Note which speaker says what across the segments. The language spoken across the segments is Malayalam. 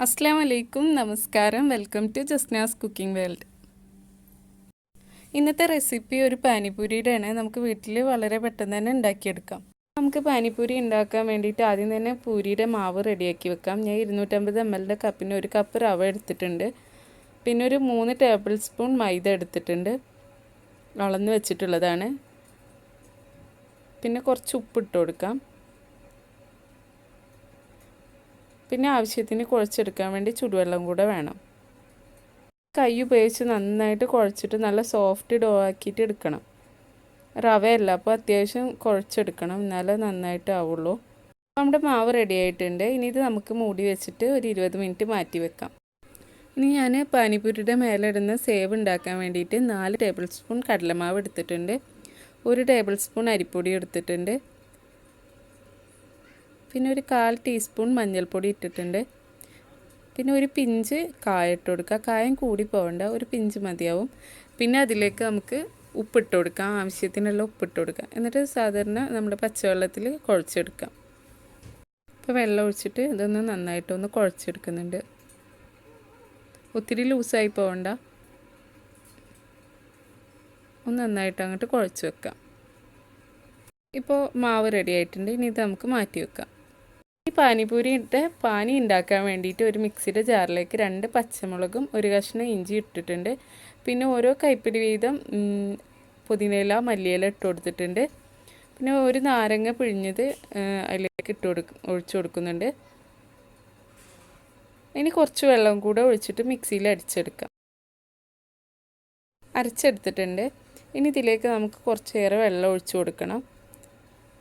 Speaker 1: അസ്സലാമു അലൈക്കും, നമസ്കാരം. Welcome to Jasna's cooking world. ഇന്നത്തെ റെസിപ്പി ഒരു പാനിപൂരിയുടെയാണ്. നമുക്ക് വീട്ടിൽ വളരെ പെട്ടെന്ന് തന്നെ ഉണ്ടാക്കിയെടുക്കാം. നമുക്ക് പാനിപൂരി ഉണ്ടാക്കാൻ വേണ്ടിയിട്ട് ആദ്യം തന്നെ പൂരിയുടെ മാവ് റെഡിയാക്കി വെക്കാം. ഞാൻ 250 ml കപ്പിന് 1 കപ്പ് റവ എടുത്തിട്ടുണ്ട്. പിന്നെ ഒരു 3 ടേബിൾ സ്പൂൺ മൈദ എടുത്തിട്ടുണ്ട്, അളന്ന് വെച്ചിട്ടുള്ളതാണ്. പിന്നെ കുറച്ച് ഉപ്പിട്ട് കൊടുക്കാം. പിന്നെ ആവശ്യത്തിന് കുഴച്ചെടുക്കാൻ വേണ്ടി ചുടുവെള്ളം കൂടെ വേണം. കൈ ഉപയോഗിച്ച് നന്നായിട്ട് കുഴച്ചിട്ട് നല്ല സോഫ്റ്റ് ഡോ ആക്കിയിട്ട് എടുക്കണം. റവയല്ല, അപ്പോൾ അത്യാവശ്യം കുഴച്ചെടുക്കണം, എന്നാലേ നന്നായിട്ട് ആവുള്ളൂ. നമ്മുടെ മാവ് റെഡി ആയിട്ടുണ്ട്. ഇനി ഇത് നമുക്ക് മൂടി വെച്ചിട്ട് ഒരു 20 മിനിറ്റ് മാറ്റി വെക്കാം. ഇനി ഞാൻ പാനിപൂരിയുടെ മേലെ ഇടുന്ന സേവ് ഉണ്ടാക്കാൻ വേണ്ടിയിട്ട് 4 ടേബിൾ സ്പൂൺ കടലമാവ് എടുത്തിട്ടുണ്ട്, 1 ടേബിൾ സ്പൂൺ അരിപ്പൊടി എടുത്തിട്ടുണ്ട്, പിന്നെ ഒരു 1/4 ടീസ്പൂൺ മഞ്ഞൾപ്പൊടി ഇട്ടിട്ടുണ്ട്. പിന്നെ ഒരു പിഞ്ച് കായം ഇട്ട് കൊടുക്കുക. കായം കൂടി പോകണ്ട, ഒരു പിഞ്ച് മതിയാവും. പിന്നെ അതിലേക്ക് നമുക്ക് ഉപ്പിട്ട് കൊടുക്കാം, ആവശ്യത്തിനുള്ള ഉപ്പിട്ട് കൊടുക്കാം. എന്നിട്ട് സാധാരണ നമ്മുടെ പച്ചവെള്ളത്തിൽ കുഴച്ചെടുക്കാം. ഇപ്പോൾ വെള്ളം ഒഴിച്ചിട്ട് ഇതൊന്ന് നന്നായിട്ടൊന്ന് കുഴച്ചെടുക്കുന്നുണ്ട്. ഒത്തിരി ലൂസായി പോകണ്ട, ഒന്ന് നന്നായിട്ട് അങ്ങോട്ട് കുഴച്ച് വെക്കാം. ഇപ്പോൾ മാവ് റെഡി ആയിട്ടുണ്ട്. ഇനി ഇത് നമുക്ക് മാറ്റി വെക്കാം. ഈ പാനിപൂരിയുടെ പാനി ഉണ്ടാക്കാൻ വേണ്ടിയിട്ട് ഒരു മിക്സിയുടെ ജാറിലേക്ക് 2 പച്ചമുളകും 1 കഷ്ണം ഇഞ്ചി ഇട്ടിട്ടുണ്ട്. പിന്നെ ഓരോ കൈപ്പിടി വീതം പുതിനയില മല്ലിയില ഇട്ട് കൊടുത്തിട്ടുണ്ട്. പിന്നെ ഒരു നാരങ്ങ പിഴിഞ്ഞത് അതിലേക്ക് ഒഴിച്ചു കൊടുക്കുന്നുണ്ട്. ഇനി കുറച്ച് വെള്ളം കൂടെ ഒഴിച്ചിട്ട് മിക്സിയിൽ അരച്ചെടുത്തിട്ടുണ്ട്. ഇനി ഇതിലേക്ക് നമുക്ക് കുറച്ചേറെ വെള്ളം ഒഴിച്ചു കൊടുക്കണം.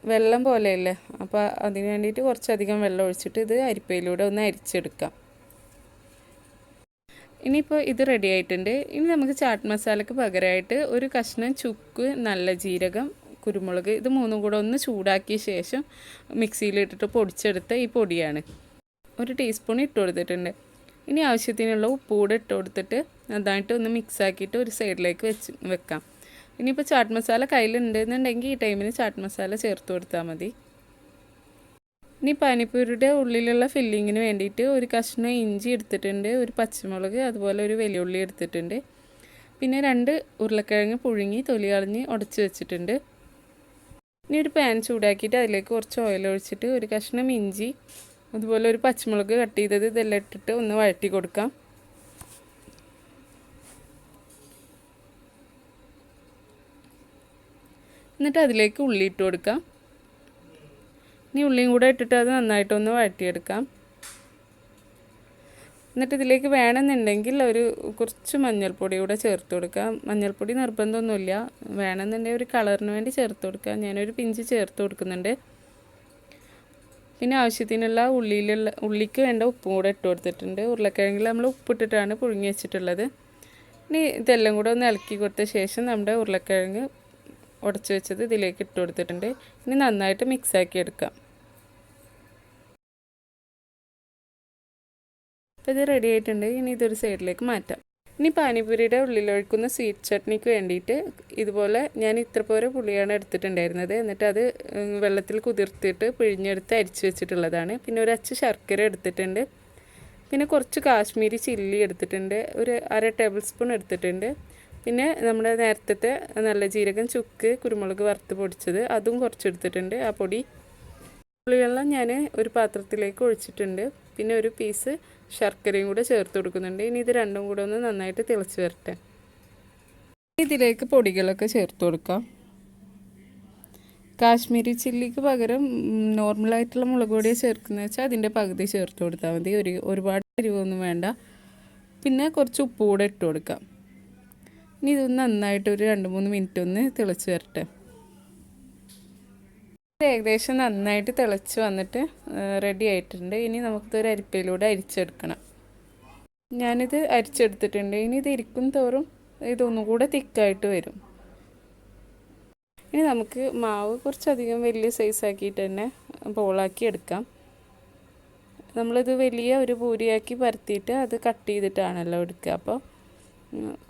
Speaker 1: വെള്ളം പോലെയല്ലേ, അപ്പോൾ അതിന് വേണ്ടിയിട്ട് കുറച്ചധികം വെള്ളം ഒഴിച്ചിട്ട് ഇത് അരിപ്പയിലൂടെ ഒന്ന് അരിച്ചെടുക്കാം. ഇനിയിപ്പോൾ ഇത് റെഡി ആയിട്ടുണ്ട്. ഇനി നമുക്ക് ചാട്ട് മസാലയ്ക്ക് പകരമായിട്ട് ഒരു കഷ്ണം ചുക്ക്, നല്ല ജീരകം, കുരുമുളക്, ഇത് മൂന്നും കൂടെ ഒന്ന് ചൂടാക്കിയ ശേഷം മിക്സിയിലിട്ടിട്ട് പൊടിച്ചെടുത്ത ഈ പൊടിയാണ്. 1 ടീസ്പൂൺ ഇട്ട് കൊടുത്തിട്ടുണ്ട്. ഇനി ആവശ്യത്തിനുള്ള ഉപ്പ് കൂടെ ഇട്ട് കൊടുത്തിട്ട് നന്നായിട്ട് ഒന്ന് മിക്സാക്കിയിട്ട് ഒരു സൈഡിലേക്ക് വെക്കാം. ഇനിയിപ്പോൾ ചാട്ട് മസാല കയ്യിലുണ്ടെന്നുണ്ടെങ്കിൽ ഈ ടൈമിന് ചാട്ട് മസാല ചേർത്ത് കൊടുത്താൽ മതി. ഇനി പാനിപ്പൂരിയുടെ ഉള്ളിലുള്ള ഫില്ലിങ്ങിന് വേണ്ടിയിട്ട് ഒരു കഷ്ണം ഇഞ്ചി എടുത്തിട്ടുണ്ട്, ഒരു പച്ചമുളക്, അതുപോലെ ഒരു വെല്ലുള്ളി എടുത്തിട്ടുണ്ട്. പിന്നെ 2 ഉരുളക്കിഴങ്ങ് പുഴുങ്ങി തൊലി കളഞ്ഞ് ഉടച്ച് വെച്ചിട്ടുണ്ട്. ഇനി ഒരു പാൻ ചൂടാക്കിയിട്ട് അതിലേക്ക് കുറച്ച് ഓയിൽ ഒഴിച്ചിട്ട് ഒരു കഷ്ണം ഇഞ്ചി, അതുപോലെ ഒരു പച്ചമുളക് കട്ട് ചെയ്തത് ഇതെല്ലാം ഇട്ടിട്ട് ഒന്ന് വഴറ്റി കൊടുക്കാം. എന്നിട്ട് അതിലേക്ക് ഉള്ളി ഇട്ട് കൊടുക്കാം. ഇനി ഉള്ളിയും കൂടെ ഇട്ടിട്ട് അത് നന്നായിട്ടൊന്ന് വഴറ്റിയെടുക്കാം. എന്നിട്ട് ഇതിലേക്ക് വേണമെന്നുണ്ടെങ്കിൽ കുറച്ച് മഞ്ഞൾപ്പൊടി കൂടെ ചേർത്ത് കൊടുക്കാം. മഞ്ഞൾപ്പൊടി നിർബന്ധമൊന്നുമില്ല, വേണമെന്നുണ്ടെങ്കിൽ ഒരു കളറിന് വേണ്ടി ചേർത്ത് കൊടുക്കാം. ഞാനൊരു പിഞ്ച് ചേർത്ത് കൊടുക്കുന്നുണ്ട്. പിന്നെ ആവശ്യത്തിനുള്ള ഉള്ളിക്ക് വേണ്ട ഉപ്പും കൂടെ ഇട്ട് കൊടുത്തിട്ടുണ്ട്. ഉരുളക്കിഴങ്ങിൽ നമ്മൾ ഉപ്പിട്ടിട്ടാണ് പുഴുങ്ങി വെച്ചിട്ടുള്ളത്. ഇനി ഇതെല്ലാം കൂടെ ഒന്ന് ഇളക്കി കൊടുത്ത ശേഷം നമ്മുടെ ഉരുളക്കിഴങ്ങ് ഉടച്ച് വെച്ചത് ഇതിലേക്ക് ഇട്ട് കൊടുത്തിട്ടുണ്ട്. ഇനി നന്നായിട്ട് മിക്സാക്കി എടുക്കാം. അപ്പോൾ ഇത് റെഡി ആയിട്ടുണ്ട്. ഇനി ഇതൊരു സൈഡിലേക്ക് മാറ്റാം. ഇനി പാനിപൂരിയുടെ ഉള്ളിലൊഴിക്കുന്ന സ്വീറ്റ് ചട്നിക്ക് വേണ്ടിയിട്ട് ഇതുപോലെ ഞാൻ ഇത്ര പോരെ പുളിയാണ് എടുത്തിട്ടുണ്ടായിരുന്നത്. എന്നിട്ട് അത് വെള്ളത്തിൽ കുതിർത്തിട്ട് പിഴിഞ്ഞെടുത്ത് അരിച്ച് വെച്ചിട്ടുള്ളതാണ്. പിന്നെ ഒരു അച്ച് ശർക്കര എടുത്തിട്ടുണ്ട്. പിന്നെ കുറച്ച് കാശ്മീരി ചില്ലി എടുത്തിട്ടുണ്ട്, ഒരു 1/2 ടേബിൾ സ്പൂൺ എടുത്തിട്ടുണ്ട്. പിന്നെ നമ്മുടെ നേരത്തെ നല്ല ജീരകം, ചുക്ക്, കുരുമുളക് വറുത്ത് പൊടിച്ചത് അതും കുറച്ചെടുത്തിട്ടുണ്ട്. ആ പൊടി പുളിവെള്ളം ഞാൻ ഒരു പാത്രത്തിലേക്ക് ഒഴിച്ചിട്ടുണ്ട്. പിന്നെ ഒരു പീസ് ശർക്കരയും കൂടെ ചേർത്ത് കൊടുക്കുന്നുണ്ട്. ഇനി ഇത് രണ്ടും കൂടെ ഒന്ന് നന്നായിട്ട് തിളച്ച് വരട്ടെ. ഇതിലേക്ക് പൊടികളൊക്കെ ചേർത്ത് കൊടുക്കാം. കാശ്മീരി ചില്ലിക്ക് പകരം നോർമലായിട്ടുള്ള മുളക് പൊടിയാണ് ചേർക്കുന്നത് വെച്ചാൽ അതിൻ്റെ പകുതി ചേർത്ത് കൊടുത്താൽ മതി. ഒരുപാട് എരിവൊന്നും വേണ്ട. പിന്നെ കുറച്ച് ഉപ്പ് കൂടെ ഇട്ട് കൊടുക്കാം. ഇനി ഇതൊന്ന് നന്നായിട്ട് ഒരു 2-3 മിനിറ്റ് ഒന്ന് തിളച്ച് വരട്ടെ. ഏകദേശം നന്നായിട്ട് തിളച്ച് വന്നിട്ട് റെഡി ആയിട്ടുണ്ട്. ഇനി നമുക്കിതൊരു അരിപ്പയിലൂടെ അരിച്ചെടുക്കണം. ഞാനിത് അരിച്ചെടുത്തിട്ടുണ്ട്. ഇനി ഇത് ഇരിക്കും തോറും ഇതൊന്നും കൂടെ തിക്കായിട്ട് വരും. ഇനി നമുക്ക് മാവ് കുറച്ചധികം വലിയ സൈസാക്കിയിട്ട് തന്നെ ബോളാക്കി എടുക്കാം. നമ്മളിത് വലിയ ഒരു പൂരിയാക്കി പരത്തിയിട്ട് അത് കട്ട് ചെയ്തിട്ടാണല്ലോ എടുക്കുക. അപ്പോൾ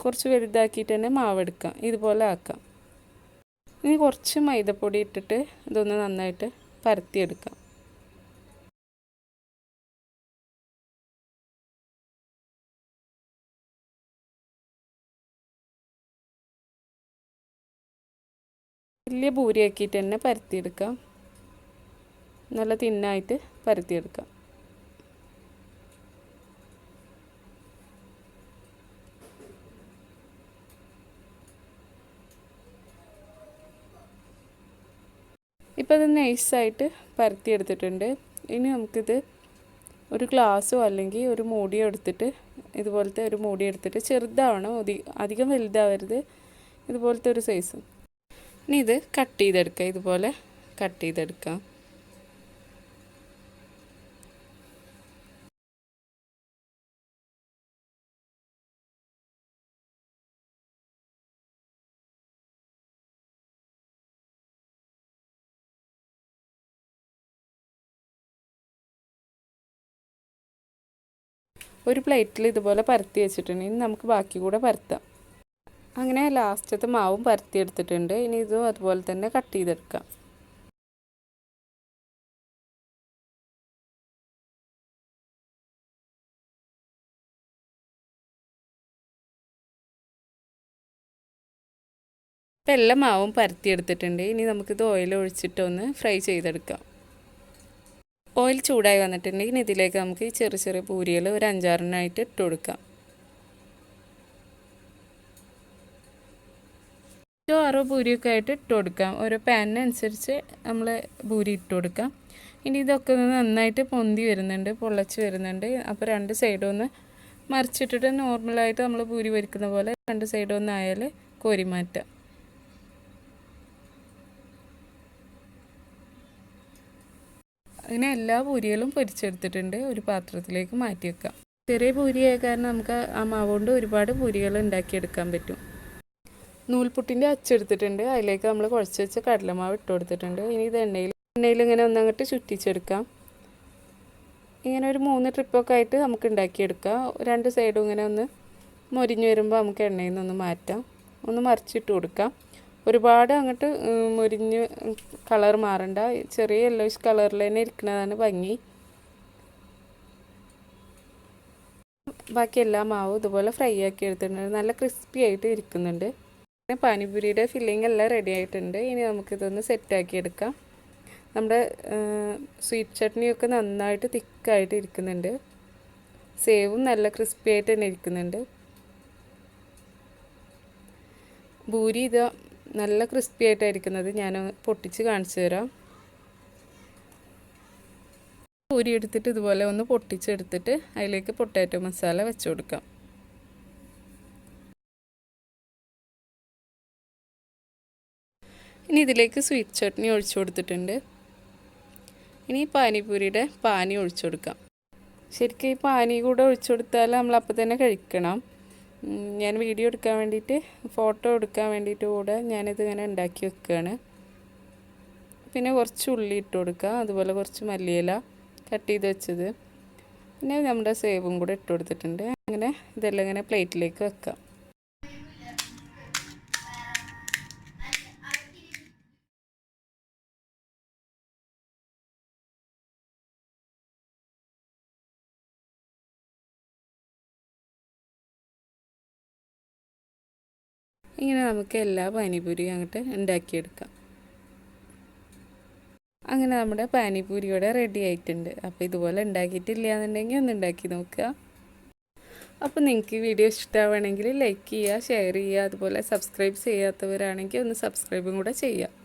Speaker 1: കുറച്ച് വലുതാക്കിയിട്ട് തന്നെ മാവെടുക്കാം, ഇതുപോലെ ആക്കാം. ഇനി കുറച്ച് മൈദപ്പൊടി ഇട്ടിട്ട് ഇതൊന്ന് നന്നായിട്ട് പരത്തിയെടുക്കാം. വലിയ പൂരിയാക്കിയിട്ട് തന്നെ പരത്തിയെടുക്കാം. നല്ല തിന്നായിട്ട് പരത്തിയെടുക്കാം. ഇപ്പോൾ ഇത് നൈസായിട്ട് പരത്തിയെടുത്തിട്ടുണ്ട്. ഇനി നമുക്കിത് ഒരു ഗ്ലാസ്സോ അല്ലെങ്കിൽ ഒരു മൂടിയോ എടുത്തിട്ട്, ഇതുപോലത്തെ ഒരു മൂടി എടുത്തിട്ട്, ചെറുതാവണം, അധികം വലുതാവരുത്, ഇതുപോലത്തെ ഒരു സൈസ്. ഇനി ഇത് കട്ട് ചെയ്തെടുക്കാം. ഇതുപോലെ കട്ട് ചെയ്തെടുക്കാം. ഒരു പ്ലേറ്റിൽ ഇതുപോലെ പരത്തി വെച്ചിട്ടുണ്ട്. ഇനി നമുക്ക് ബാക്കി കൂടെ പരത്താം. അങ്ങനെ ലാസ്റ്റത്തെ മാവും പരത്തിയെടുത്തിട്ടുണ്ട്. ഇനി ഇതും അതുപോലെ തന്നെ കട്ട് ചെയ്തെടുക്കാം. ഇപ്പം എല്ലാ മാവും പരത്തിയെടുത്തിട്ടുണ്ട്. ഇനി നമുക്കിത് ഓയിൽ ഒഴിച്ചിട്ടൊന്ന് ഫ്രൈ ചെയ്തെടുക്കാം. ഓയിൽ ചൂടായി വന്നിട്ടുണ്ടെങ്കിൽ ഇതിലേക്ക് നമുക്ക് ഈ ചെറിയ ചെറിയ പൂരികൾ ഒരു 5-6 ഇട്ട് കൊടുക്കാം. 5-6 പൂരിയൊക്കെ ആയിട്ട് ഇട്ട് കൊടുക്കാം. ഓരോ പാനിനനുസരിച്ച് നമ്മൾ പൂരി ഇട്ട് കൊടുക്കാം. ഇനി ഇതൊക്കെ ഒന്ന് നന്നായിട്ട് പൊന്തി വരുന്നുണ്ട്, പൊള്ളച്ച് വരുന്നുണ്ട്. അപ്പോൾ 2 സൈഡും ഒന്ന് മറിച്ചിട്ടിട്ട് നോർമലായിട്ട് നമ്മൾ പൂരി പൊരിക്കുന്ന പോലെ 2 സൈഡും ഒന്നായാൽ കോരി മാറ്റാം. അങ്ങനെ എല്ലാ പൂരികളും പൊരിച്ചെടുത്തിട്ടുണ്ട്. ഒരു പാത്രത്തിലേക്ക് മാറ്റി വെക്കാം. ചെറിയ പൂരിയായ കാരണം നമുക്ക് ആ മാവ് കൊണ്ട് ഒരുപാട് പൂരികൾ ഉണ്ടാക്കിയെടുക്കാൻ പറ്റും. നൂൽപുട്ടിൻ്റെ അച്ചെടുത്തിട്ടുണ്ട്. അതിലേക്ക് നമ്മൾ കുഴച്ച് വെച്ച കടലമാവ് ഇട്ട് കൊടുത്തിട്ടുണ്ട്. ഇനി ഇത് എണ്ണയിൽ ഇങ്ങനെ ഒന്നങ്ങോട്ട് ചുറ്റിച്ചെടുക്കാം. ഇങ്ങനെ ഒരു 3 ട്രിപ്പൊക്കെ ആയിട്ട് നമുക്ക് ഉണ്ടാക്കിയെടുക്കാം. 2 സൈഡും ഇങ്ങനെ ഒന്ന് മൊരിഞ്ഞ് വരുമ്പോൾ നമുക്ക് എണ്ണയിൽ നിന്നൊന്ന് മാറ്റാം. ഒന്ന് മറിച്ചിട്ട് കൊടുക്കാം. ഒരുപാട് അങ്ങോട്ട് മൊരിഞ്ഞ് കളർ മാറണ്ട. ചെറിയ യെല്ലോയിഷ് കളറിൽ തന്നെ ഇരിക്കുന്നതാണ് ഭംഗി. ബാക്കി എല്ലാ മാവും ഇതുപോലെ ഫ്രൈ ആക്കി എടുത്തിട്ടുണ്ട്. നല്ല ക്രിസ്പി ആയിട്ട് ഇരിക്കുന്നുണ്ട്. പാനിപൂരിയുടെ ഫില്ലിംഗ് എല്ലാം റെഡി ആയിട്ടുണ്ട്. ഇനി നമുക്കിതൊന്ന് സെറ്റാക്കി എടുക്കാം. നമ്മുടെ സ്വീറ്റ് ചട്നിയൊക്കെ നന്നായിട്ട് തിക്കായിട്ട് ഇരിക്കുന്നുണ്ട്. സേവും നല്ല ക്രിസ്പി ആയിട്ട് തന്നെ ഇരിക്കുന്നുണ്ട്. പൂരി ഇതാ നല്ല ക്രിസ്പി ആയിട്ടായിരിക്കുന്നത്. ഞാൻ പൊട്ടിച്ച് കാണിച്ചു തരാം. പൂരി എടുത്തിട്ട് ഇതുപോലെ ഒന്ന് പൊട്ടിച്ചെടുത്തിട്ട് അതിലേക്ക് പൊട്ടാറ്റോ മസാല വെച്ച് കൊടുക്കാം. ഇനി ഇതിലേക്ക് സ്വീറ്റ് ചട്നി ഒഴിച്ചു കൊടുത്തിട്ടുണ്ട്. ഇനി പാനിപൂരിയുടെ പാനി ഒഴിച്ചു കൊടുക്കാം. ശരിക്കും ഈ പാനി കൂടെ ഒഴിച്ചു കൊടുത്താൽ നമ്മൾ അപ്പം തന്നെ കഴിക്കണം. ഞാൻ വീഡിയോ എടുക്കാൻ വേണ്ടിയിട്ട്, ഫോട്ടോ എടുക്കാൻ വേണ്ടിയിട്ട് കൂടെ ഞാനിത് ഇങ്ങനെ ഉണ്ടാക്കി വെക്കുകയാണ്. പിന്നെ കുറച്ച് ഉള്ളി ഇട്ട് കൊടുക്കുക. അതുപോലെ കുറച്ച് മല്ലിയില കട്ട് ചെയ്ത് വെച്ചത്, പിന്നെ നമ്മുടെ സേവും കൂടെ ഇട്ട് കൊടുത്തിട്ടുണ്ട്. അങ്ങനെ ഇതെല്ലാം ഇങ്ങനെ പ്ലേറ്റിലേക്ക് വെക്കാം. ഇങ്ങനെ നമുക്ക് എല്ലാ പാനിപൂരിയും അങ്ങോട്ട് ഉണ്ടാക്കിയെടുക്കാം. അങ്ങനെ നമ്മുടെ പാനിപൂരി ഇവിടെ റെഡി ആയിട്ടുണ്ട്. അപ്പോൾ ഇതുപോലെ ഉണ്ടാക്കിയിട്ടില്ല എന്നുണ്ടെങ്കിൽ ഒന്ന് ഉണ്ടാക്കി നോക്കുക. അപ്പോൾ നിങ്ങൾക്ക് ഈ വീഡിയോ ഇഷ്ടമാവുകയാണെങ്കിൽ ലൈക്ക് ചെയ്യുക, ഷെയർ ചെയ്യുക. അതുപോലെ സബ്സ്ക്രൈബ് ചെയ്യാത്തവരാണെങ്കിൽ ഒന്ന് സബ്സ്ക്രൈബും കൂടെ ചെയ്യുക.